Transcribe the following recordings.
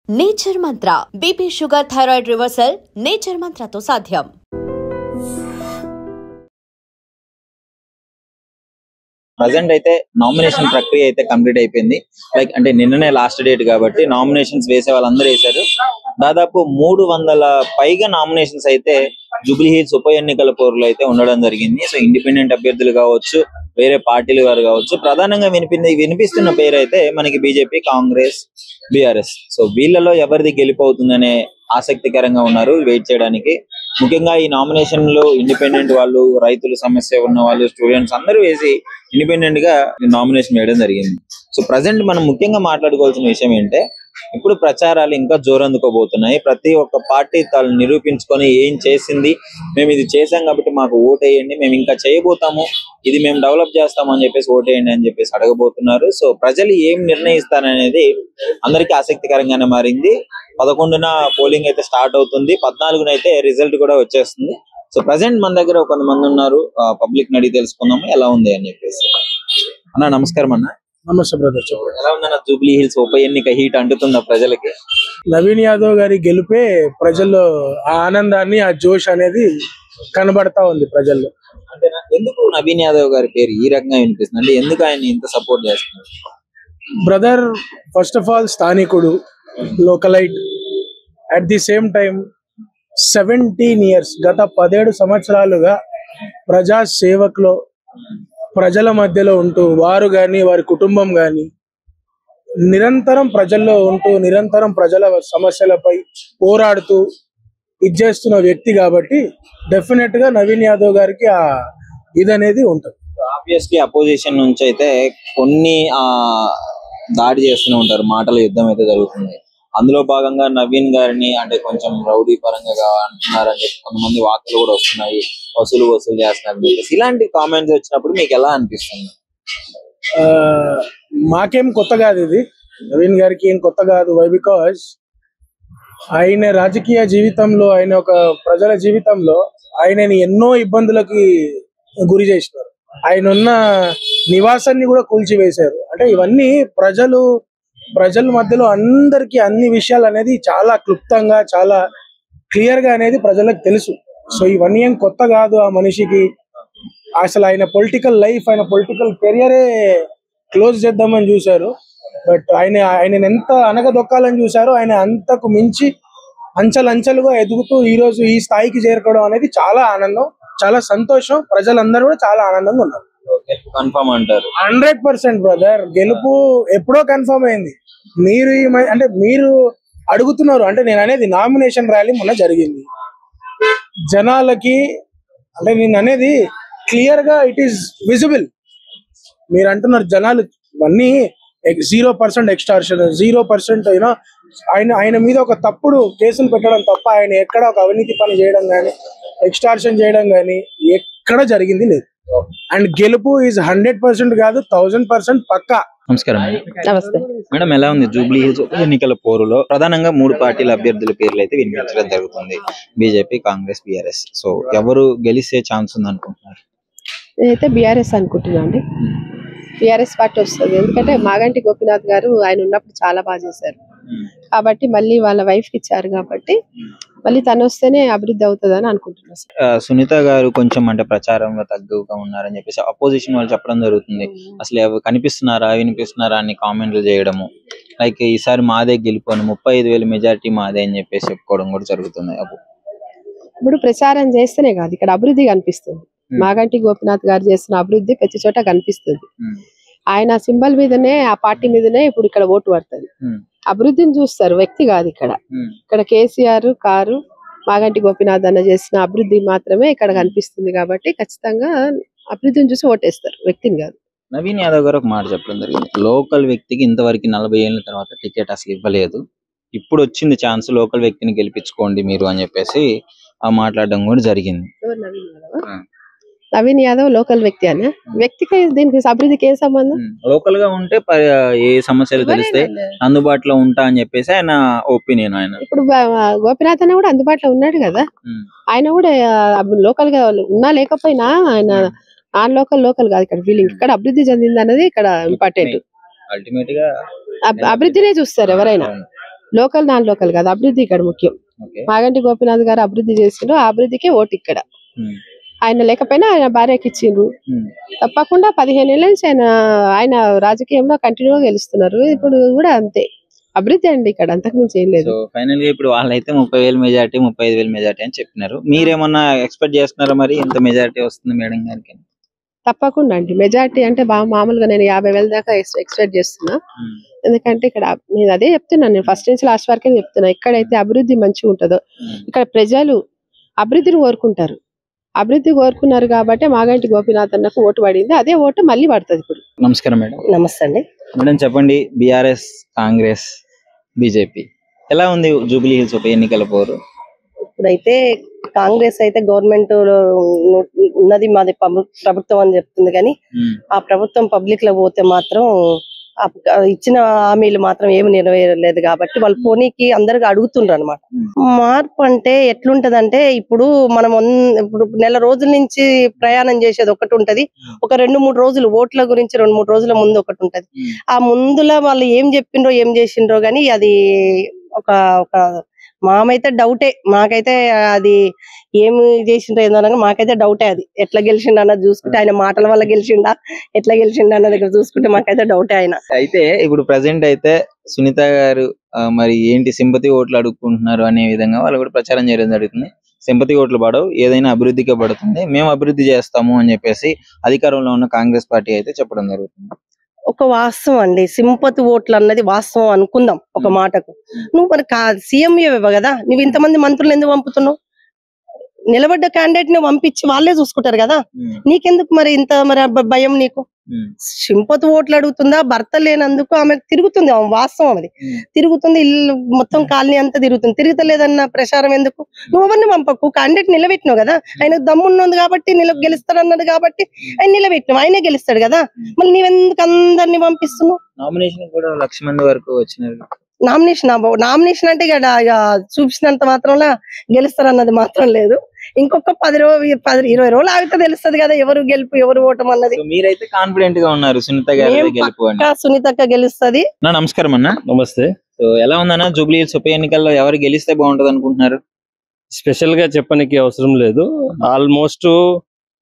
Nature Mantra BP sugar thyroid reversal nature మంత్రతో సాధ్యం. Present అయితే నామినేషన్ ప్రక్రియ అయితే కంప్లీట్ అయిపోయింది. లైక్ అంటే నిన్ననే లాస్ట్ డేట్ కాబట్టి నామినేషన్స్ వేసే వాళ్ళందరూ వేశారు. దాదాపు 300 పైగా నామినేషన్స్ అయితే జూబ్లీ హిల్స్ ఉప ఎన్నికల పోరులో అయితే ఉండడం జరిగింది. సో ఇండిపెండెంట్ అభ్యర్థులు కావచ్చు, వేరే పార్టీలు వారు కావచ్చు, ప్రధానంగా వినిపిస్తున్న పేరు అయితే మనకి బీజేపీ, కాంగ్రెస్, బీఆర్ఎస్. సో వీళ్ళలో ఎవరిది గెలిపోతుందనే ఆసక్తికరంగా ఉన్నారు వెయిట్ చేయడానికి. ముఖ్యంగా ఈ నామినేషన్ లో ఇండిపెండెంట్ వాళ్ళు, రైతుల సమస్య ఉన్న వాళ్ళు, స్టూడెంట్స్ అందరూ వేసి ఇండిపెండెంట్ గా నామినేషన్ వేయడం జరిగింది. సో ప్రజెంట్ మనం ముఖ్యంగా మాట్లాడుకోవాల్సిన విషయం ఏంటంటే, ఇప్పుడు ప్రచారాలు ఇంకా జోరందుకోబోతున్నాయి. ప్రతి ఒక్క పార్టీ తను నిరూపించుకొని ఏం చేసింది, మేము ఇది చేసాం కాబట్టి మాకు ఓటేయండి, మేము ఇంకా చేయబోతాము, ఇది మేము డెవలప్ చేస్తాము అని చెప్పేసి ఓటేయండి అని చెప్పేసి అడగబోతున్నారు. సో ప్రజలు ఏం నిర్ణయిస్తారనేది అందరికీ ఆసక్తికరంగానే మారింది. 11న పోలింగ్ అయితే స్టార్ట్ అవుతుంది, 14న అయితే రిజల్ట్ కూడా వచ్చేస్తుంది. సో ప్రజెంట్ మన దగ్గర కొంతమంది ఉన్నారు, పబ్లిక్ అడిగి తెలుసుకుందాము ఎలా ఉంది అని చెప్పేసి. అన్న నమస్కారం. అన్న నమస్తే బ్రదర్. ఎలా ఉందన్న జూబ్లీ హిల్స్ ఉప ఎన్నిక హీట్ అంటుతుందా ప్రజలకి? నవీన్ యాదవ్ గారి గెలుపే ప్రజల్లో ఆ ఆనందాన్ని, ఆ జోష్ అనేది కనబడతా ఉంది ప్రజల్లో. అంతేనా? ఎందుకు నవీన్ యాదవ్ గారి పేరు ఈ రకంగా వినిపిస్తుంది, అంటే ఎందుకు ఆయన ఇంత సపోర్ట్ చేస్తున్నారు? బ్రదర్, ఫస్ట్ ఆఫ్ ఆల్ స్థానికుడు, localite, at the same time 17 years, గత 17 సంవత్సరాలుగా ప్రజా సేవకులో ప్రజల మధ్యలో ఉంటూ, వారు గాని వారి కుటుంబం గాని నిరంతరం ప్రజల్లో ఉంటూ, నిరంతరం ప్రజల సమస్యలపై పోరాడుతూ ఇచ్చేస్తున్న వ్యక్తి కాబట్టి డెఫినెట్ గా నవీన్ యాదవ్ గారికి ఆ ఇదనేది ఉంటుంది. ఆబ్వియస్లీ అపోజిషన్ నుంచి అయితే కొన్ని దాడి చేస్తూనే ఉంటారు, మాటల యుద్ధం అయితే జరుగుతుంది. అందులో భాగంగా నవీన్ గారిని అంటే కొంచెం రౌడీ పరంగా అంటున్నారని చెప్పి కొంతమంది వార్తలు కూడా వస్తున్నాయి, వసూలు చేస్తున్నారు. ఇలాంటి కామెంట్స్ వచ్చినప్పుడు మీకు ఎలా అనిపిస్తుంది? మాకేం కొత్త కాదు ఇది, నవీన్ గారికి ఏం కొత్త కాదు. వై బికాజ్ ఆయన రాజకీయ జీవితంలో, ఆయన ఒక ప్రజల జీవితంలో ఆయనని ఎన్నో ఇబ్బందులకి గురి చేసినారు. ఆయన ఉన్న నివాసాన్ని కూడా కూల్చివేశారు. అంటే ఇవన్నీ ప్రజల మధ్యలో అందరికి అన్ని విషయాలు అనేది చాలా క్లుప్తంగా, చాలా క్లియర్ గా అనేది ప్రజలకు తెలుసు. సో ఇవన్నీ ఏం కొత్త కాదు ఆ మనిషికి. అసలు ఆయన పొలిటికల్ లైఫ్, ఆయన పొలిటికల్ కెరియరే క్లోజ్ చేద్దామని చూశారు. బట్ ఆయన ఎంత అనగదొక్కాలని చూశారో, ఆయన అంతకు మించి అంచెలంచెలుగా ఎదుగుతూ ఈ రోజు ఈ స్థాయికి చేరుకోవడం అనేది చాలా ఆనందం, చాలా సంతోషం. ప్రజలందరూ కూడా చాలా ఆనందంగా ఉన్నారు. కన్ఫర్మ్ అంటారు? 100% బ్రదర్, గెలుపు ఎప్పుడో కన్ఫర్మ్ అయింది. మీరు అడుగుతున్నారు అంటే, నేను అనేది నామినేషన్ ర్యాలీ మొన్న జరిగింది జనాలకి, అంటే నేను అనేది క్లియర్ గా ఇట్ ఈస్ విజిబుల్. మీరు అంటున్నారు జనాలు ఇవన్నీ 0% ఎక్స్టార్షన్, 0% ఆయన మీద ఒక తప్పుడు కేసులు పెట్టడం తప్ప ఆయన ఎక్కడ ఒక అవినీతి పని చేయడం కానీ, ఎక్స్టార్షన్ చేయడం కానీ ఎక్కడ జరిగింది లేదు. అండ్ గెలుపు ఈజ్ 100% కాదు, 1000% పక్కా. నమస్కారం. నమస్తే మేడం, ఎలా ఉంది జూబ్లీ హిల్స్ ఎన్నికల పోరులో? ప్రధానంగా 3 పార్టీల అభ్యర్థుల పేర్లు అయితే వినిపించడం జరుగుతుంది, బీజేపీ, కాంగ్రెస్, బీఆర్ఎస్. సో ఎవరు గెలిచే ఛాన్స్ ఉంది అనుకుంటున్నారు? నేనైతే బీఆర్ఎస్ అనుకుంటున్నా అండి. బీఆర్ఎస్ పార్టీ వస్తుంది. ఎందుకంటే మాగంటి గోపీనాథ్ గారు ఆయన ఉన్నప్పుడు చాలా బాగా చేశారు కాబట్టి, మళ్ళీ వాళ్ళ వైఫ్ కి ఇచ్చారు కాబట్టి మళ్ళీ తను వస్తేనే అభివృద్ధి అవుతుందని అనుకుంటున్నాను. సునీత గారు కొంచెం అంటే ప్రచారంలో తగ్గుగా ఉన్నారని చెప్పేసి అపోజిషన్ వాళ్ళు చెప్పడం జరుగుతుంది. అసలు కనిపిస్తున్నారా, వినిపిస్తున్నారా అని కామెంట్లు చేయడము, లైక్ ఈసారి మాదే గెలుపోను, 35,000 మెజారిటీ మాదే అని చెప్పేసి చెప్పుకోవడం కూడా జరుగుతుంది. ఇప్పుడు ప్రచారం చేస్తేనే కాదు, ఇక్కడ అభివృద్ధి కనిపిస్తుంది. మాగంటి గోపీనాథ్ గారు చేస్తున్న అభివృద్ధి ప్రతి చోట కనిపిస్తుంది. ఆయన సింబల్ మీదనే, ఆ పార్టీ మీదనే ఇప్పుడు ఇక్కడ ఓటు పడుతుంది. అభివృద్ధిని చూస్తారు, వ్యక్తి కాదు. ఇక్కడ కేసీఆర్ కారు, మాగంటి గోపీనాథ్ అన్న చేసిన అభివృద్ధి మాత్రమే ఇక్కడ కనిపిస్తుంది కాబట్టి ఖచ్చితంగా అభివృద్ధిని చూసి ఓటేస్తారు, వ్యక్తిని కాదు. నవీన్ యాదవ్ గారు ఒక మాట చెప్పడం జరిగింది, లోకల్ వ్యక్తికి ఇంతవరకు 40 ఏళ్ల తర్వాత టికెట్ అసలు ఇవ్వలేదు, ఇప్పుడు వచ్చింది ఛాన్స్, లోకల్ వ్యక్తిని గెలిపించుకోండి మీరు అని చెప్పేసి మాట్లాడడం కూడా జరిగింది. నవీన్ యాదవ్ లోకల్ వ్యక్తి అనే వ్యక్తికి దీనికి అభివృద్ధికి ఏం సంబంధం? లోకల్ గా ఉంటే ఏ సమస్యలు తెలిస్తే అందుబాటులో ఉంటా అని చెప్పేసి ఆయన ఒపీనియన్. ఆయన ఇప్పుడు గోపీనాథ్ అన్న కూడా అందుబాటులో ఉన్నాడు కదా, ఆయన కూడా లోకల్ గా ఉన్నా లేకపోయినా ఆయన నాన్ లోకల్ కాదు. ఇక్కడ ఫీలింగ్ ఇక్కడ అభివృద్ధి చెందింది అన్నది ఇక్కడ ఇంపార్టెంట్. అల్టిమేట్ గా అభివృద్ధినే చూస్తారు ఎవరైనా. లోకల్ నాన్ లోకల్ కాదు, అభివృద్ధి ఇక్కడ ముఖ్యం. మాగంటి గోపీనాథ్ గారు అభివృద్ధి చేసిండ్రు, ఆ అభివృద్ధికే ఓటు ఇక్కడ. ఆయన లేకపోయినా ఆయన భార్యకి ఇచ్చిండ్రు. తప్పకుండా 15 ఏళ్ళ నుంచి ఆయన రాజకీయంలో కంటిన్యూగా గెలుస్తున్నారు. ఇప్పుడు కూడా అంతే అభివృద్ధి అండి ఇక్కడ, అంతకు మించి ఏం లేదు. ఫైనల్ గా ఇప్పుడు వాళ్ళైతే 30,000 మెజార్టీ 35,000 మెజార్టీ అని చెప్పినారు. మీరేమన్నా ఎక్స్పెక్ట్ చేస్తున్నారా మరి ఎంత మెజార్టీ వస్తుంది మేడం గారికి? తప్పకుండా అండి, మెజార్టీ అంటే మామూలుగా నేను 50,000 దాకా ఎక్స్పెక్ట్ చేస్తున్నా. ఎందుకంటే ఇక్కడ నేను అదే చెప్తున్నాను, నేను ఫస్ట్ నుంచి లాస్ట్ వరకే చెప్తున్నా, ఎక్కడైతే అభివృద్ధి మంచిగా ఉంటుందో ఇక్కడ ప్రజలు అభివృద్ధిని కోరుకుంటారు. అభివృద్ధి కోరుకున్నారు కాబట్టి మాగంటి గోపీనాథ్ అన్నకు ఓటు పడింది, అదే ఓటు మళ్ళీ పడుతుంది ఇప్పుడు. నమస్కారం మేడం. నమస్తే అండి మేడం, చెప్పండి, బీఆర్ఎస్, కాంగ్రెస్, బీజేపీ ఎలా ఉంది జూబ్లీ హిల్స్ ఉప ఎన్నికల పోరు? ఇప్పుడైతే కాంగ్రెస్ అయితే గవర్నమెంట్ ఉన్నది మాది ప్రభుత్వం అని చెప్తుంది, కానీ ఆ ప్రభుత్వం పబ్లిక్ లో పోతే మాత్రం ఇచ్చిన హామీలు మాత్రం ఏమి నెరవేరలేదు. కాబట్టి వాళ్ళు పోనీకి అందరికి అడుగుతుండ్రు అనమాట. మార్పు అంటే ఎట్లుంటదంటే ఇప్పుడు మనం ఇప్పుడు నెల రోజుల నుంచి ప్రయాణం చేసేది ఒకటి ఉంటది, ఒక 2-3 రోజులు ఓట్ల గురించి 2-3 రోజుల ముందు ఒకటి ఉంటది. ఆ ముందులో వాళ్ళు ఏం చెప్పిండ్రో ఏం చేసిండ్రో గానీ అది ఒక మామైతే డౌటే. మాకైతే అది ఏమి చేసిండ్రో ఏందో మాకైతే డౌటే. అది ఎట్లా గెలిచిండ అన్నది చూసుకుంటే, ఆయన మాటల వల్ల గెలిచిండా ఎట్లా గెలిచిండ అన్న దగ్గర చూసుకుంటే మాకైతే డౌటే. ఆయన అయితే ఇప్పుడు ప్రెసెంట్ అయితే సునీత గారు మరి ఏంటి సింపతి ఓట్లు అడుగుకుంటున్నారు అనే విధంగా వాళ్ళు కూడా ప్రచారం చేయడం జరుగుతుంది. సింపతి ఓట్లు పడవు, ఏదైనా అభివృద్ధికే పడుతుంది, మేము అభివృద్ధి చేస్తాము అని చెప్పేసి అధికారంలో ఉన్న కాంగ్రెస్ పార్టీ అయితే చెప్పడం జరుగుతుంది. ఒక వాస్తవం అండి, సింపతి ఓట్లు అన్నది వాస్తవం అనుకుందాం ఒక మాటకు. నువ్వు మరి సీఎం కదా, నువ్వు ఇంతమంది మంత్రులు ఎందుకు పంపుతున్నావు? నిలబడ్డ క్యాండిడేట్ ని పంపించి వాళ్ళే చూసుకుంటారు కదా, నీకెందుకు మరి ఇంత మరి భయం నీకు? సింపతి ఓట్లు అడుగుతుందా? భర్త లేనందుకు ఆమె తిరుగుతుంది, వాస్తవం అది తిరుగుతుంది, ఇల్లు మొత్తం కాలనీ అంతా తిరుగుతుంది. తిరుగుతలేదన్న ప్రచారం ఎందుకు? నువ్వు ఎవరిని పంపకు, క్యాండిడేట్ నిలబెట్టినావు కదా, ఆయన దమ్మున్నది కాబట్టి గెలుస్తాడన్నది కాబట్టి ఆయన నిలబెట్టినావు, ఆయనే గెలుస్తాడు కదా, మళ్ళీ నీవెందుకు అందరినీ పంపిస్తున్నావు? నామినేషన్ కూడా 1,00,000 మంది వరకు వచ్చినారు. నామినేషన్ అంటే ఇక చూపించినంత మాత్రంలో గెలుస్తారన్నది మాత్రం లేదు. ఇంకొక 10-20 రోజులు ఆగితే తెలుస్తుంది కదా ఎవరు గెలుపు ఎవరు ఓటం అన్నది. మీరైతే కాన్ఫిడెంట్ గా ఉన్నారు సునీత గారి గెలుపు అని? సునీతక్క గెలుస్తుంది. నమస్కారం అన్న. నమస్తే. సో ఎలా ఉందన్న జూబ్లీ హిల్స్ ఉప ఎన్నికల్లో ఎవరు గెలిస్తే బాగుంటది అనుకుంటున్నారు? స్పెషల్ గా చెప్పడానికి అవసరం లేదు, ఆల్మోస్ట్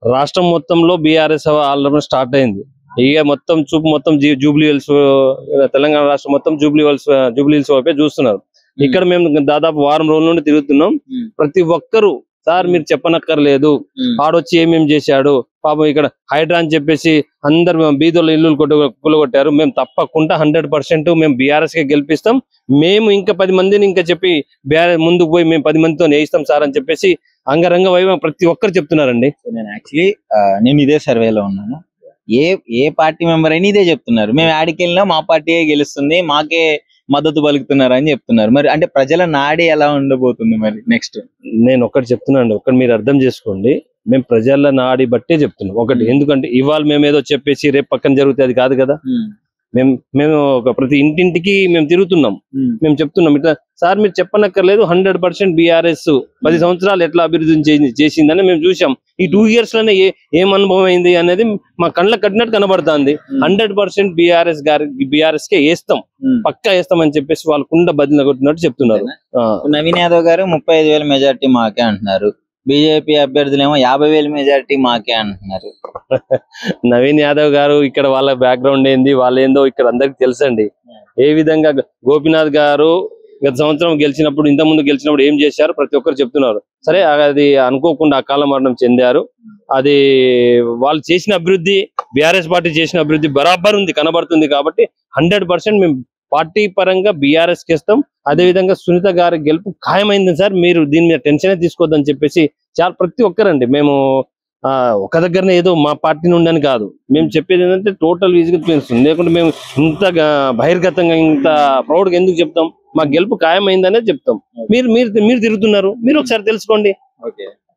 రాష్ట్రం మొత్తంలో బీఆర్ఎస్ ఆల్రెడీ స్టార్ట్ అయింది. ఇక మొత్తం చూపు మొత్తం జూబ్లీ హిల్స్, తెలంగాణ రాష్ట్రం మొత్తం జూబ్లీ హిల్స్ వైపే చూస్తున్నారు. ఇక్కడ మేము దాదాపు వారం రోజుల నుండి తిరుగుతున్నాం. ప్రతి ఒక్కరు సార్ మీరు చెప్పనక్కర్లేదు, ఆడొచ్చి ఏమేమి చేశాడు పాపం, ఇక్కడ హైడ్రా అని చెప్పేసి అందరు బీదోళ్ళు ఇల్లు కూలగొట్టారు, మేము తప్పకుండా 100% మేము బీఆర్ఎస్ కే గెలిపిస్తాం, మేము ఇంకా 10 మందిని ఇంకా చెప్పి బీఆర్ఎస్ ముందుకు పోయి మేము 10 మందితో వేయిస్తాం సార్ అని చెప్పేసి అంగరంగ వైభవం ప్రతి ఒక్కరు చెప్తున్నారండి. నేను ఇదే సర్వేలో ఉన్నాను, ఏ పార్టీ మెంబర్ అయినా ఇదే చెప్తున్నారు, మేము ఆడికి వెళ్ళినా మా పార్టీయే గెలుస్తుంది, మాకే మద్దతు పలుకుతున్నారు అని చెప్తున్నారు. మరి అంటే ప్రజల నాడి ఎలా ఉండబోతుంది మరి నెక్స్ట్? నేను ఒకటి చెప్తున్నాను, ఒకటి మీరు అర్థం చేసుకోండి, మేము ప్రజల నాడి బట్టే చెప్తున్నాం. ఒకటి ఎందుకంటే ఇవాళ మేము ఏదో చెప్పేసి రేపు పక్కన జరిగితే అది కాదు కదా. మేము ఒక ప్రతి ఇంటింటికి మేము తిరుగుతున్నాం, మేము చెప్తున్నాం ఇట్లా సార్ మీరు చెప్పనక్కర్లేదు, 100% బీఆర్ఎస్ 10 సంవత్సరాలు ఎట్లా అభివృద్ధి చేసిందని మేము చూసాం. ఈ 2 years లోనే ఏం అనుభవం అయింది అనేది మా కళ్ళకు కట్టినట్టు కనబడుతుంది. 100% బీఆర్ఎస్ కే వేస్తాం, పక్కా వేస్తాం అని చెప్పేసి వాళ్ళు కుండ బదిలీ కొట్టినట్టు చెప్తున్నారు. నవీన్ యాదవ్ గారు 35,000 మెజార్టీ మాకే అంటున్నారు, బీజేపీ అభ్యర్థులేమో 50,000 మెజార్టీ మాకే అంటున్నారు. నవీన్ యాదవ్ గారు ఇక్కడ వాళ్ళ బ్యాక్గ్రౌండ్ ఏంది, వాళ్ళ ఏందో ఇక్కడ అందరికి తెలుసండి. ఏ విధంగా గోపీనాథ్ గారు గత సంవత్సరం గెలిచినప్పుడు, ఇంతకుముందు గెలిచినప్పుడు ఏం చేశారు ప్రతి ఒక్కరు చెప్తున్నారు. సరే అది అనుకోకుండా అకాల మరణం చెందారు, అది వాళ్ళు చేసిన అభివృద్ధి, బీఆర్ఎస్ పార్టీ చేసిన అభివృద్ధి బరాబర్ ఉంది, కనబడుతుంది. కాబట్టి 100% మేము పార్టీ పరంగా బీఆర్ఎస్ కి ఇస్తాం. అదే విధంగా సునీత గారి గెలుపు ఖాయమైంది సార్, మీరు దీని మీద టెన్షన్ తీసుకోవద్దని చెప్పేసి చాలా ప్రతి ఒక్కరండి. మేము ఒక దగ్గరనే ఏదో మా పార్టీ నుండి అని కాదు, మేము చెప్పేది ఏంటంటే టోటల్ ఈజీగా తెలుస్తుంది. లేకుంటే మేము ఇంత బహిర్గతంగా ఇంత ప్రౌడ్ గా ఎందుకు చెప్తాం? మా గెలుపు ఖాయమైందనే చెప్తాం. మీరు తిరుగుతున్నారు, మీరు ఒకసారి తెలుసుకోండి,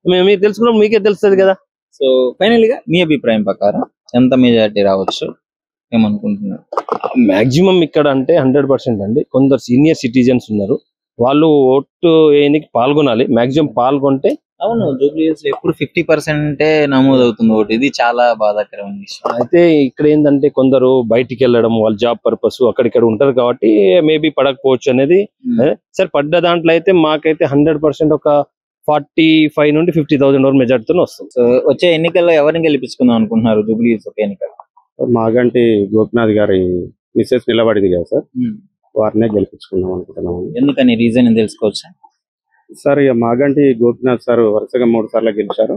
మీరు తెలుసుకున్నప్పుడు మీకే తెలుస్తుంది కదా. సో ఫైనల్ గా మీ అభిప్రాయం ప్రకారం ఎంత మెజారిటీ రావచ్చు ఏమనుకుంటున్నారు? మాక్సిమం ఇక్కడ అంటే 100% అండి. కొందరు సీనియర్ సిటిజన్స్ ఉన్నారు, వాళ్ళు ఓటు వేయడానికి పాల్గొనాలి, మాక్సిమం పాల్గొంటే. అవును, జూబ్లీస్ ఎప్పుడు 50% నమోదు అవుతుంది ఓటు. ఇది చాలా బాధాకరమైన విషయం. అయితే ఇక్కడ ఏంటంటే కొందరు బయటికి వెళ్ళడం, వాళ్ళ జాబ్ పర్పస్ అక్కడిక్కడ ఉంటారు కాబట్టి మేబీ పడకపోవచ్చు అనేది. సరే, పడ్డ దాంట్లో అయితే మాకైతే 100% ఒక 45 నుండి 50,000 వరకు మెజార్టీతో వస్తుంది. సో వచ్చే ఎన్నికల్లో ఎవరిని గెలిపించుకుందాం అనుకుంటున్నారు జూబ్లీస్ ఉప ఎన్నికలు? మాగంటి గోపినాథ్ గారి మిస్సెస్ నిలబడింది కదా సార్, వారినే గెలిపించుకుందాం అనుకుంటున్నాము. ఎందుకని రీజన్ తెలుసుకోవచ్చా? సార్, ఇక మాగంటి గోపినాథ్ సార్ వరుసగా 3 సార్లు గెలిచారు.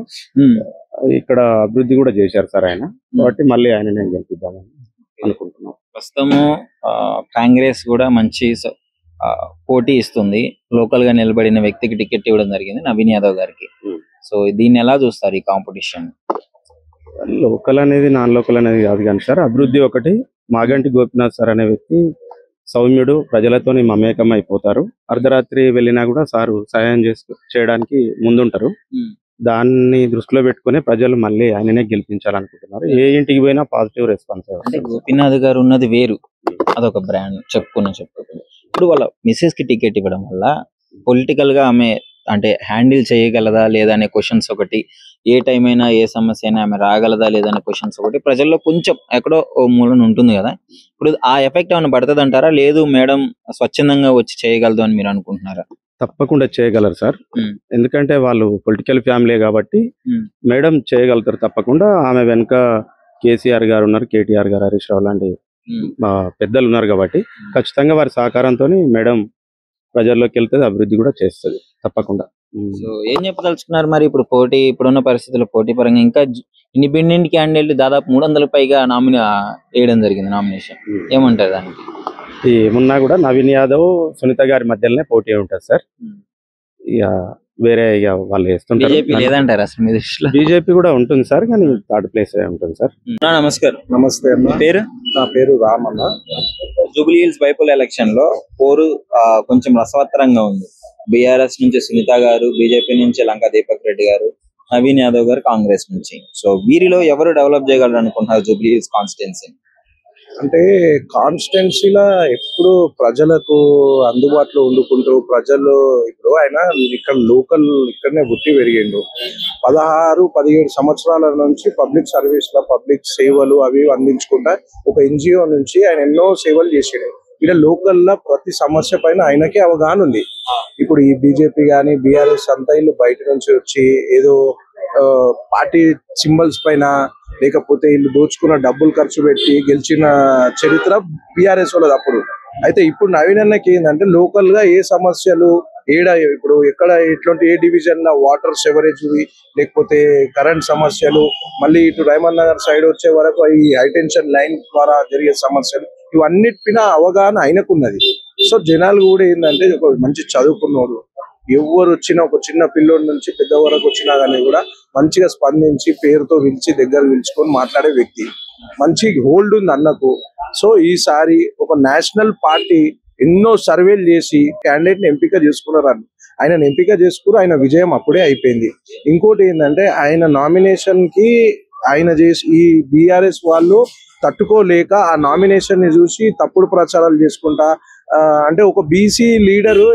ఇక్కడ అభివృద్ధి కూడా చేశారు సార్ ఆయన, కాబట్టి మళ్ళీ ఆయననే గెలిపిద్దామని అనుకుంటున్నాం. ప్రస్తుతము కాంగ్రెస్ కూడా మంచి పోటీ ఇస్తుంది. లోకల్ గా నిలబడిన వ్యక్తికి టికెట్ ఇవ్వడం జరిగింది, నవీన్ యాదవ్ గారికి. సో దీన్ని ఎలా చూస్తారు ఈ కాంపిటీషన్? లోకల్ అనేది నాన్ లోకల్ అనేది కాదు కానీ సార్, అభివృద్ధి ఒకటి. మాగంటి గోపినాథ్ సార్ అనే వ్యక్తి సౌమ్యుడు, ప్రజలతో మమేకం అయిపోతారు. అర్ధరాత్రి వెళ్ళినా కూడా సారు సాయం చేయడానికి ముందుంటారు. దాన్ని దృష్టిలో పెట్టుకుని ప్రజలు మళ్ళీ ఆయననే గెలిపించాలనుకుంటున్నారు. ఏ ఇంటికి పోయినా పాజిటివ్ రెస్పాన్స్. అంటే గోపీనాథ్ గారు ఉన్నది వేరు, అదొక బ్రాండ్ చెప్పుకోండి. ఇప్పుడు వాళ్ళ మిసెస్ కి టికెట్ ఇవ్వడం వల్ల పొలిటికల్ గా ఆమె అంటే హ్యాండిల్ చేయగలదా లేదా అనే క్వశ్చన్స్ ఒకటి, ఏ టైం అయినా ఏ సమస్య అయినా ఆమె రాగలదా లేదా అనే క్వశ్చన్స్ ఒకటి ప్రజల్లో కొంచెం ఎక్కడో ఓ మూలన ఉంటుంది కదా. ఇప్పుడు ఆ ఎఫెక్ట్ ఏమైనా పడుతుంది అంటారా, లేదు మేడం స్వచ్ఛందంగా వచ్చి చేయగలదు అని మీరు అనుకుంటున్నారా? తప్పకుండా చేయగలరు సార్, ఎందుకంటే వాళ్ళు పొలిటికల్ ఫ్యామిలీ కాబట్టి మేడం చేయగలుగుతారు తప్పకుండా. ఆమె వెనుక కేసీఆర్ గారు ఉన్నారు, కేటీఆర్ గారు, హరీష్ రావు లాంటి పెద్దలు ఉన్నారు కాబట్టి ఖచ్చితంగా వారి సహకారంతో మేడం ప్రజల్లోకి వెళ్తుంది, అభివృద్ధి కూడా చేస్తుంది తప్పకుండా. సో ఏం చెప్పదలుచుకున్నారు మరి? ఇప్పుడు ఇప్పుడున్న పరిస్థితుల్లో పోటీ పరంగా ఇంకా ఇండిపెండెంట్ క్యాండిడేట్ దాదాపు 300 పైగా వేయడం జరిగింది నామినేషన్, ఏమంటారు దానికి? ఏమున్నా కూడా నవీన్ యాదవ్, సునీత గారి మధ్యలోనే పోటీ ఉంటుంది సార్. ఇక వేరే ఇక వాళ్ళు వేస్తుంటారు. బీజేపీ లేదంటారు అసలు మీ దృష్టిలో? బీజేపీ కూడా ఉంటుంది సార్, కానీ 3rd ప్లేస్ ఉంటుంది సార్. నమస్కారం. నమస్తే అన్న. పేరు? నా పేరు Ramanna. Jubilee hills bypoll election లో పోరు కొంచెం రసవత్తరంగా ఉంది. బీఆర్ఎస్ నుంచి సునీత గారు, బీజేపీ నుంచి లంకా దీపక్ రెడ్డి గారు, నవీన్ యాదవ్ గారు కాంగ్రెస్ నుంచి. సో వీరిలో ఎవరు డెవలప్ చేయగలరు అనుకుంటున్నారు జూబ్లీ హిల్స్ కాన్స్టిట్యున్సీ? అంటే కాన్స్టిట్యున్సీలో ఎప్పుడు ప్రజలకు అందుబాటులో ఉండుకుంటూ ప్రజలు, ఇప్పుడు ఆయన ఇక్కడ లోకల్ ఇక్కడనే పుట్టి పెరిగిండు. 16-17 సంవత్సరాల నుంచి పబ్లిక్ సర్వీస్ లో పబ్లిక్ సేవలు అవి అందించుకుంటా ఒక ఎన్జిఓ నుంచి ఆయన ఎన్నో సేవలు చేసాడు. ఇక్కడ లోకల్ లో ప్రతి సమస్య పైన ఆయనకే అవగాహన ఉంది. ఇప్పుడు ఈ బీజేపీ గానీ బీఆర్ఎస్ అంతా వీళ్ళు బయట నుంచి వచ్చి ఏదో పార్టీ సింబల్స్ పైన లేకపోతే వీళ్ళు దోచుకున్న డబ్బులు ఖర్చు పెట్టి గెలిచిన చరిత్ర బీఆర్ఎస్ వాళ్ళది అప్పుడు. అయితే ఇప్పుడు నవీన్ అన్నకి ఏంటంటే లోకల్ గా ఏ సమస్యలు ఇప్పుడు ఎక్కడ ఎట్లాంటి ఏ డివిజన్ లో వాటర్ సెవరేజ్ లేకపోతే కరెంట్ సమస్యలు, మళ్ళీ ఇటు రైమన్ నగర్ సైడ్ వచ్చే వరకు ఈ హైటెన్షన్ లైన్ ద్వారా జరిగే సమస్యలు, ఇవన్నిటిపైన అవగాహన ఆయనకున్నది. సో జనాలు కూడా ఏంటంటే ఒక మంచి చదువుకున్నోడు, ఎవరు వచ్చినా ఒక చిన్న పిల్లోడి నుంచి పెద్ద వరకు వచ్చినా కానీ కూడా మంచిగా స్పందించి పేరుతో పిలిచి దగ్గర పిలుచుకొని మాట్లాడే వ్యక్తి, మంచి హోల్డ్ ఉంది అన్నకు. సో ఈసారి ఒక నేషనల్ పార్టీ ఎన్నో సర్వేలు చేసి క్యాండిడేట్ ని ఎంపిక చేసుకున్నారు. ఆయన ఎంపిక చేసుకుని ఆయన విజయం అప్పుడే అయిపోయింది. ఇంకోటి ఏంటంటే ఆయన నామినేషన్ కి ఆయన చేసి ఈ బీఆర్ఎస్ వాళ్ళు తట్టుకోలేక ఆ నామినేషన్ ని చూసి తప్పుడు ప్రచారాలు చేసుకుంటా, అంటే ఒక బీసీ లీడరు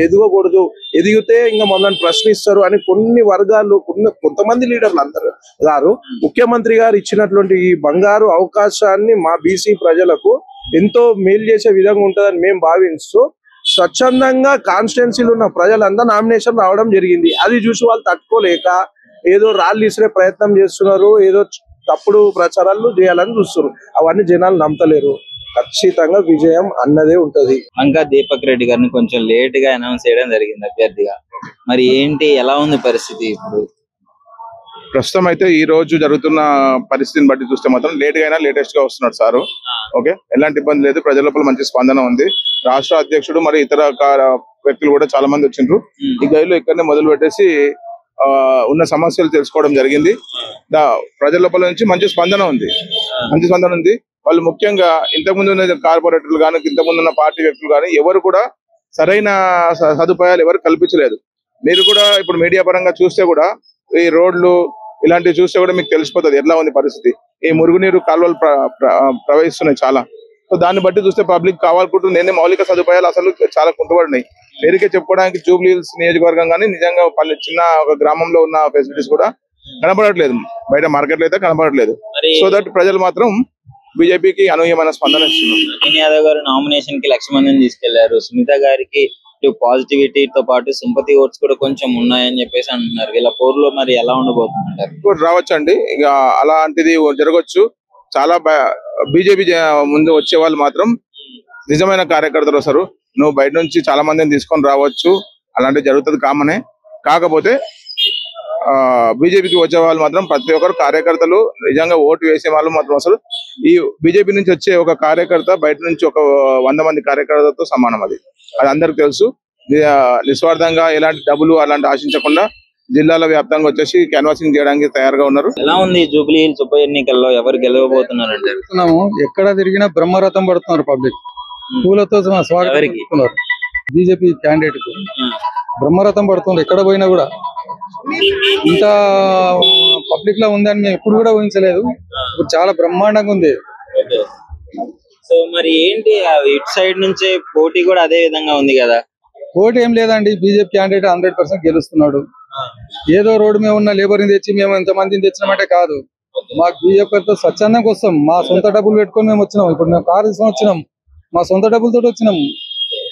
ఎదగకూడదు, ఎదిగితే ఇంకా మమ్మల్ని ప్రశ్నిస్తారు అని కొన్ని వర్గాలు కొంతమంది లీడర్లు అందరు గారు ముఖ్యమంత్రి గారు ఇచ్చినటువంటి ఈ బంగారు అవకాశాన్ని మా బీసీ ప్రజలకు ఎంతో మేలు చేసే విధంగా ఉంటుందని మేము భావిస్తూ స్వచ్ఛందంగా కాన్స్టిట్యున్సీలో ఉన్న ప్రజలంతా నామినేషన్ రావడం జరిగింది. అది చూసి వాళ్ళు తట్టుకోలేక ఏదో రాళ్ళు ఇసిరే ప్రయత్నం చేస్తున్నారు, ఏదో తప్పుడు ప్రచారాలు చేయాలని చూస్తున్నారు. అవన్నీ జనాలు నమ్మతలేరు. ఖచ్చితంగా విజయం అన్నదే ఉంటది. లంకా దీపక్ రెడ్డి గారిని కొంచెం లేట్ గా అనౌన్స్ చేయడం జరిగింది అభ్యర్థిగా. మరి ఏంటి, ఎలా ఉంది పరిస్థితి ఇప్పుడు? ప్రస్తుతం అయితే ఈ రోజు జరుగుతున్న పరిస్థితిని బట్టి చూస్తే మాత్రం లేట్ గా అయినా లేటెస్ట్ గా వస్తున్నాడు సారు. ఓకే, ఎలాంటి ఇబ్బంది లేదు, ప్రజల లోపల మంచి స్పందన ఉంది. రాష్ట్ర అధ్యక్షుడు మరి ఇతర వ్యక్తులు కూడా చాలా మంది వచ్చిండ్రు. ఈ గైలో ఇక్కడనే మొదలు పెట్టేసి ఉన్న సమస్యలు తెలుసుకోవడం జరిగింది. ప్రజల లోపల నుంచి మంచి స్పందన ఉంది. వాళ్ళు ముఖ్యంగా ఇంతకుముందు ఉన్న కార్పొరేటర్లు కానీ ఇంతకుముందు ఉన్న పార్టీ వ్యక్తులు కానీ ఎవరు కూడా సరైన సదుపాయాలు ఎవరు కల్పించలేదు. మీరు కూడా ఇప్పుడు మీడియా పరంగా చూస్తే కూడా ఈ రోడ్లు ఇలాంటివి చూస్తే కూడా మీకు తెలిసిపోతుంది ఎట్లా ఉంది పరిస్థితి. ఈ మురుగునీరు కాలువలు ప్రవహిస్తున్నాయి చాలా. సో దాన్ని బట్టి చూస్తే పబ్లిక్ కావాలనుకుంటుంది మౌలిక సదుపాయాలు అసలు చాలా కుంటుపడినాయి. పేరుకే చెప్పుకోవడానికి జూబ్లీ హిల్స్ నియోజకవర్గం కానీ నిజంగా చిన్న ఒక గ్రామంలో ఉన్న ఫెసిలిటీస్ కూడా కనపడట్లేదు, బయట మార్కెట్ లో అయితే కనపడట్లేదు. సో దట్ ప్రజలు మాత్రం బీజేపీకి అనూహ్యమైన స్పందన ఇస్తున్నారు. నవీన్ యాదవ్ గారు నామినేషన్ కి 1,00,000 మందిని తీసుకెళ్లారు. సునీత గారికి పాజిటివిటీతో పాటు సింపతి ఓట్స్ కూడా కొంచెం ఉన్నాయని చెప్పేసి అంటున్నారు. వీళ్ళ పోరులో మరి ఎలా ఉండబోతున్నారు? రావచ్చండి, ఇక అలాంటిది జరగచ్చు. చాలా బీజేపీ ముందు వచ్చే వాళ్ళు మాత్రం నిజమైన కార్యకర్తలు వస్తారు. నువ్వు బయట నుంచి చాలా మందిని తీసుకొని రావచ్చు, అలాంటివి జరుగుతుంది కామనే. కాకపోతే బీజేపీకి వచ్చే వాళ్ళు మాత్రం ప్రతి ఒక్కరు కార్యకర్తలు నిజంగా ఓటు వేసే వాళ్ళు మాత్రం అసలు ఈ బీజేపీ నుంచి వచ్చే ఒక కార్యకర్త బయట నుంచి ఒక 100 మంది కార్యకర్తలతో సమానం. అది అందరికి తెలుసు. నిస్వార్థంగా ఎలాంటి డబ్బులు అలాంటి ఆశించకుండా జిల్లాల వ్యాప్తంగా వచ్చేసి క్యాన్వాసింగ్ చేయడానికి తయారుగా ఉన్నారు. ఎలా ఉంది జూబ్లీ హిల్స్ ఉప ఎన్నికల్లో ఎవరు గెలవబోతున్నారు అంటే? ఎక్కడ తిరిగినా బ్రహ్మరథం పడుతున్నారు. పబ్లిక్ పూలతో స్వాగతం బీజేపీ క్యాండిడేట్ కు బ్రహ్మరథం పడుతున్నారు. ఎక్కడ పోయినా కూడా ఇంత పబ్లిక్ లో ఉందని మేము ఎప్పుడు కూడా ఊహించలేదు. ఇప్పుడు చాలా బ్రహ్మాండంగా ఉంది. సో మరి ఏంటి ఇటు సైడ్ నుంచే పోటీ కూడా అదే విధంగా ఉంది కదా? పోటీ ఏం లేదండి, బీజేపీ క్యాండిడేట్ 100% గెలుస్తున్నాడు. ఏదో రోడ్డు మీద ఉన్న లేబర్ని తెచ్చి మేము ఎంత మందిని తెచ్చినామంటే కాదు. మాకు బీజేపీతో స్వచ్ఛందంగా వస్తాం. మా సొంత డబ్బులు పెట్టుకొని మేము వచ్చినాం. ఇప్పుడు మేము కారు తీసుకొని వచ్చినాం, మా సొంత డబ్బులతో వచ్చినాం.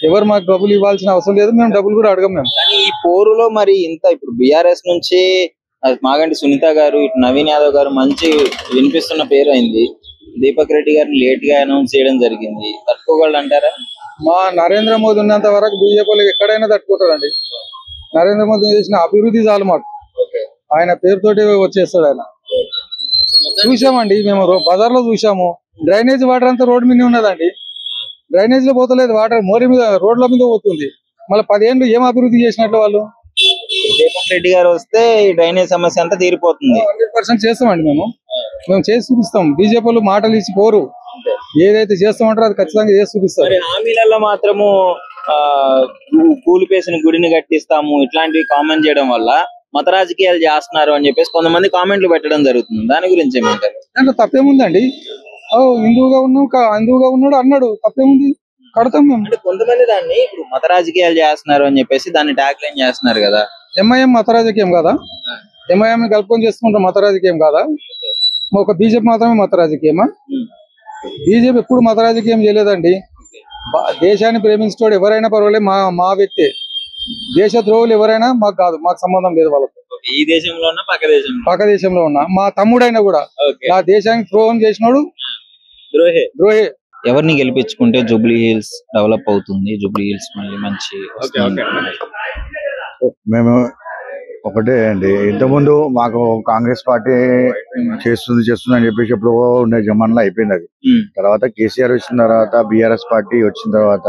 ఎవరు మాకు డబ్బులు ఇవ్వాల్సిన అవసరం లేదు, మేము డబ్బులు కూడా అడగం. మేము కానీ ఈ పోరులో మరి ఇంత ఇప్పుడు బీఆర్ఎస్ నుంచి మాగంటి సునీత గారు, ఇటు నవీన్ యాదవ్ గారు మంచి వినిపిస్తున్న పేరు అయింది. దీపక్ రెడ్డి గారిని లేట్ గా అనౌన్స్ చేయడం జరిగింది. తట్టుకోగలరు అంటారా? మా నరేంద్ర మోదీ ఉన్నంత వరకు బీజేపీలో ఎక్కడైనా తట్టుకుంటారండి. నరేంద్ర మోదీ చేసిన అభివృద్ధి చాలు మాకు. ఆయన పేరుతోటి వచ్చేస్తాడు ఆయన. చూసామండి, మేము బజార్ లో చూసాము. డ్రైనేజ్ వాటర్ అంతా రోడ్డు మీద ఉన్నదండి. డ్రైనేజ్ లో పోతలేదు వాటర్, మోరీ మీద రోడ్ల మీద పోతుంది. మళ్ళీ 10 ఏళ్ళు ఏం అభివృద్ధి చేసినట్లు వాళ్ళు. దీపక్ రెడ్డి గారు వస్తే ఈ డ్రైనేజ్ సమస్య అంతా తీరిపోతుంది. 100% చేస్తామండి. మేము చేసి చూపిస్తాం. బీజేపీలు మాటలు ఇచ్చి పోరు, ఏదైతే చేస్తామంటారో అది ఖచ్చితంగా చేసి చూపిస్తారు. హామీలలో మాత్రము కూలిపేసిన గుడిని కట్టిస్తాము ఇట్లాంటివి కామెంట్ చేయడం వల్ల మత రాజకీయాలు చేస్తున్నారు అని చెప్పేసి కొంతమంది కామెంట్లు పెట్టడం జరుగుతుంది. దాని గురించి ఏమంటారు? దాంట్లో తప్పేముందండి? హిందువుగా ఉన్నాడు అన్నాడు, తప్పేముంది? కడతాం మేము. అంటే కొంతమంది దాన్ని ఇప్పుడు మత రాజకీయాలు చేస్తున్నారు అని చెప్పేసి దాన్ని ట్యాగ్ లైన్ చేస్తున్నారు కదా. ఎంఐఎం మత రాజకీయం కాదా? ఎంఐఎం కలుపుకొని చేసుకుంటాం మత రాజకీయం కాదా? ఒక బీజేపీ మాత్రమే మత రాజకీయమా? బీజేపీ ఎప్పుడు మత రాజకీయం చేయలేదండి. దేశాన్ని ప్రేమించేటోడు ఎవరైనా పర్వాలేదు, మా వ్యక్తి. దేశ ద్రోహులు ఎవరైనా మాకు కాదు, మాకు సంబంధం లేదు వాళ్ళతో. ఈ దేశంలో ఉన్నా పక్క దేశంలో ఉన్నా మా తమ్ముడైనా కూడా నా దేశానికి ద్రోహం చేసినోడు ద్రోహే. ఎవరిని గెలిపించుకుంటే జూబ్లీ హిల్స్ డెవలప్ అవుతుంది, జూబ్లీ హిల్స్ మళ్ళీ మంచి? మేము ఒకటే అండి, ఇంతకుముందు మాకు కాంగ్రెస్ పార్టీ చేస్తుంది అని చెప్పేసి ఎప్పుడు ఉండే జమాన్లో అయిపోయింది అది. తర్వాత కేసీఆర్ వచ్చిన తర్వాత బీఆర్ఎస్ పార్టీ వచ్చిన తర్వాత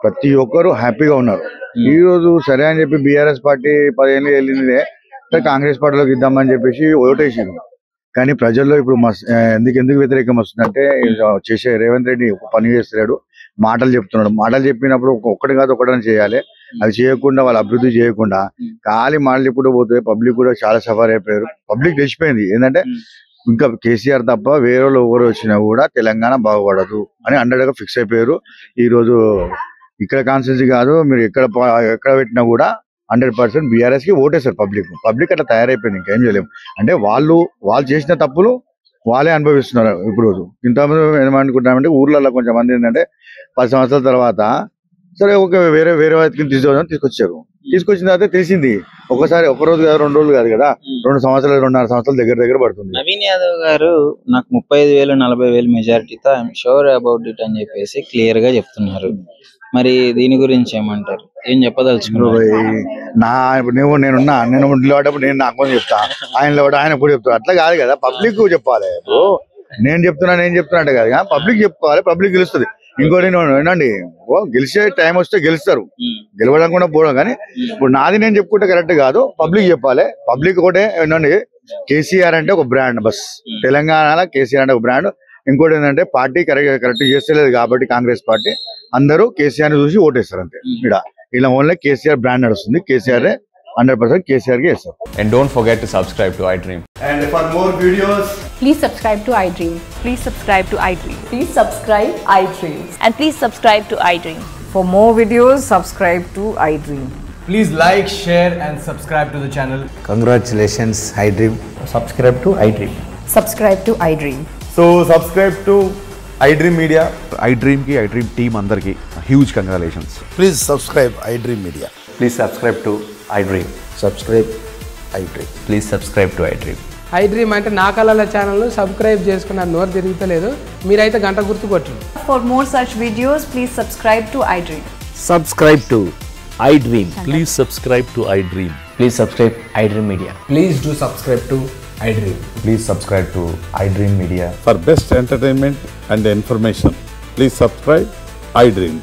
ప్రతి ఒక్కరు హ్యాపీగా ఉన్నారు. ఈ రోజు సరే అని చెప్పి బీఆర్ఎస్ పార్టీ 10 ఏళ్ళు వెళ్ళిందే కాంగ్రెస్ పార్టీలోకి ఇద్దామని చెప్పేసి ఓటేసారు. కానీ ప్రజల్లో ఇప్పుడు ఎందుకు వ్యతిరేకం వస్తుందంటే చేసే రేవంత్ రెడ్డి పని చేస్తున్నాడు, మాటలు చెప్తున్నాడు. మాటలు చెప్పినప్పుడు ఒక్కటి కాదు ఒకటని చేయాలి. అది చేయకుండా వాళ్ళు అభివృద్ధి చేయకుండా ఖాళీ మాటలు ఇప్పుడు పోతే పబ్లిక్ కూడా చాలా సఫర్ అయిపోయారు. పబ్లిక్ తెలిసిపోయింది ఏంటంటే ఇంకా కేసీఆర్ తప్ప వేరే వాళ్ళు ఎవరు వచ్చినా కూడా తెలంగాణ బాగుపడదు అని 100గా ఫిక్స్ అయిపోయారు. ఈ రోజు ఇక్కడ కాన్స్టిట్యూన్సీ కాదు, మీరు ఎక్కడ పెట్టినా కూడా 100% బీఆర్ఎస్ కి ఓటేస్తారు. పబ్లిక్ అట్లా తయారైపోయింది, ఇంకేం చేయలేము. అంటే వాళ్ళు చేసిన తప్పులు వాళ్ళే అనుభవిస్తున్నారు. ఇప్పుడు ఇంతమంది ఏమనుకుంటున్నామంటే ఊర్లలో కొంచెం మంది ఏంటంటే 10 సంవత్సరాల తర్వాత సరే వేరే వ్యక్తిని తీసుకొచ్చిన తర్వాత తెలిసింది. ఒకసారి ఒక రోజు కాదు, 2 రోజులు కాదు కదా, 2 సంవత్సరాలు 2.5 సంవత్సరాలు దగ్గర పడుతుంది. నవీన్ యాదవ్ గారు నాకు 35,000 40,000 మెజారిటీతో ఐఎమ్ షూర్ అబౌట్ ఇట్ అని చెప్పేసి క్లియర్ గా చెప్తున్నారు. మరి దీని గురించి ఏమంటారు? ఏం చెప్పదలుచుకున్నారు? నేను నిలబడ్డప్పుడు నేను నాకు చెప్తా, ఆయన కూడా చెప్తా. అట్లా కాదు కదా, పబ్లిక్ చెప్పాలి. ఇప్పుడు నేను చెప్తున్నా అంటే కదా, పబ్లిక్ చెప్పుకోవాలి, పబ్లిక్ గెలుస్తుంది. ఇంకోటి వినండి, గెలిచే టైం వస్తే గెలుస్తారు, గెలవడం కూడా పోవడం. కానీ ఇప్పుడు నాది నేను చెప్పుకుంటే కరెక్ట్ కాదు, పబ్లిక్ చెప్పాలి. పబ్లిక్ ఒకటే వినండి, కేసీఆర్ అంటే ఒక బ్రాండ్, బస్ తెలంగాణలో కేసీఆర్ అంటే ఒక బ్రాండ్. ఇంకోటి ఏంటంటే పార్టీ కరెక్ట్ చేస్తలేదు కాబట్టి కాంగ్రెస్ పార్టీ అందరూ కేసీఆర్ ని చూసి ఓటేస్తారు అంతే. ఇలా ఓన్లీ కేసీఆర్ బ్రాండ్ నడుస్తుంది. కేసీఆర్ 100% కేసీఆర్ కి వేస్తారు. And don't forget to subscribe to iDream. And for more videos, please subscribe to iDream. Please subscribe to iDream. Please subscribe iDream. And please subscribe to iDream. For more videos, subscribe to iDream. Please like, share and subscribe to the channel. Congratulations, iDream. Subscribe to iDream. Subscribe to iDream. So subscribe to iDream Media. iDream ki iDream team andarki huge congratulations. Please subscribe iDream Media. Please subscribe to iDream. Subscribe iDream. Please subscribe to iDream. iDream అంటే నా కళల channel subscribe చేసుకున్నారు, నోరు తిరుగుతలేదు, మీరైతే గంట గుర్తు కొట్టండి. For more such videos, please subscribe to iDream. Subscribe to iDream. Please subscribe to iDream. Please subscribe iDream Media. Please do subscribe to iDream. Please subscribe to iDream Media. For best entertainment and information, please subscribe iDream.